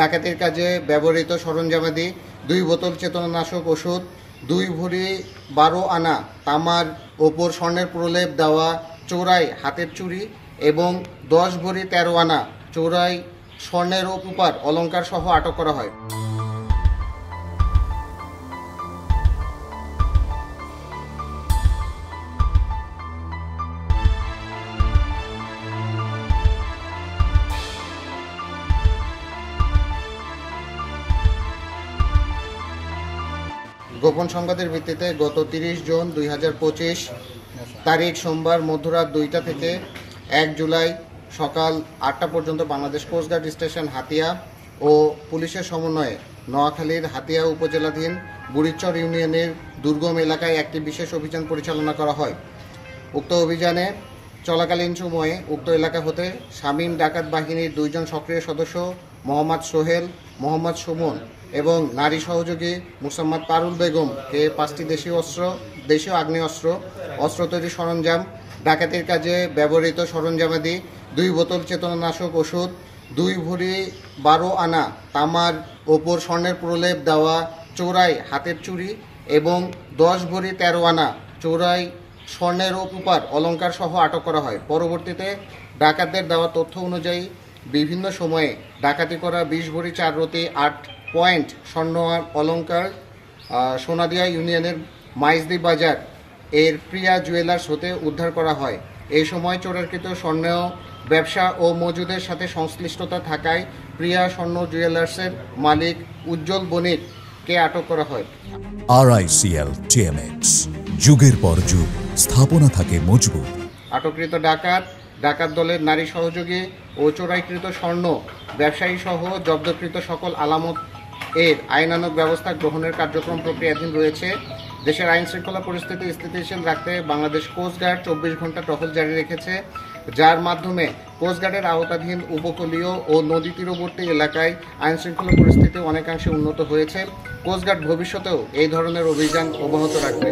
ডাকাতির কাজে ব্যবহৃত সরঞ্জামাদি 2 বোতল চেতনানাশক ওষুধ, 2 ভরি 12 আনা তামার ওপর স্বর্ণের প্রলেপ দেওয়া চোরাই হাতের চুড়ি এবং 10 ভরি 13 আনা চোরাই স্বর্ণের রূপার অলংকার সহ আটক করা হয়। গোপন সংবাদের ভিত্তিতে গত 30 জুন 2025 তারিখ সোমবার মধ্যরাত 2টা থেকে 1 জুলাই সকাল 8টা পর্যন্ত বাংলাদেশ কোস্টগার্ড স্টেশন হাতিয়া ও পুলিশের সমন্বয়ে নোয়াখালীর হাতিয়া উপজেলাধীন বুড়িচর ইউনিয়নের দুর্গম এলাকায় একটি বিশেষ অভিযান পরিচালনা করা হয়। উক্ত অভিযানে চলাকালীন সময়ে উক্ত এলাকা হতে শামীম ডাকাত বাহিনীর 2 জন সক্রিয় সদস্য মোহাম্মদ সোহেল, মোহাম্মদ সুমন এবং নারী সহযোগী মুসাম্মদ পারুল বেগমকে 5টি দেশীয় আগ্নেয়াস্ত্র, অস্ত্র তৈরির সরঞ্জাম, ডাকাতির কাজে ব্যবহৃত সরঞ্জামাদি, 2 বোতল চেতনানাশক ওষুধ, 2 ভরি 12 আনা তামার ওপর স্বর্ণের প্রলেপ দেওয়া চোরাই হাতের চুড়ি এবং 10 ভরি 13 আনা চোরাই স্বর্ণের রূপার অলংকার সহ আটক করা হয়। পরবর্তীতে ডাকাতদের দেওয়া তথ্য অনুযায়ী বিভিন্ন সময়ে ডাকাতি করা 20 ভরি 4 রতি 8 পয়েন্ট স্বর্ণ অলংকার সোনাদিয়া ইউনিয়নের মাইজদি বাজার এর প্রিয়া জুয়েলার্স হতে উদ্ধার করা হয়। এই সময় চোরাকৃত স্বর্ণ ব্যবসা ও মজুদের সাথে সংশ্লিষ্টতা থাকায় প্রিয়া স্বর্ণ জুয়েলার্সের মালিক উজ্জ্বল বণিককে আটক করা হয়। RICL TMX, যুগের পর যুগ স্থাপনা থাকে মজবুত। আটককৃত ডাকাত দলের নারী সহযোগী ও চোরাইকৃত স্বর্ণ ব্যবসায়ী সহ জব্দকৃত সকল আলামত এর আইনানুগ ব্যবস্থা গ্রহণের কার্যক্রম প্রক্রিয়াধীন রয়েছে। দেশের আইন শৃঙ্খলা পরিস্থিতি স্থিতিশীল রাখতে বাংলাদেশ কোস্টগার্ড 24 ঘন্টা টহল জারি রেখেছে, যার মাধ্যমে কোস্টগার্ডের আওতাধীন উপকূলীয় ও নদী তীরবর্তী এলাকায় আইন শৃঙ্খলা পরিস্থিতি অনেকাংশে উন্নত হয়েছে। কোস্টগার্ড ভবিষ্যতেও এই ধরনের অভিযান অব্যাহত রাখবে।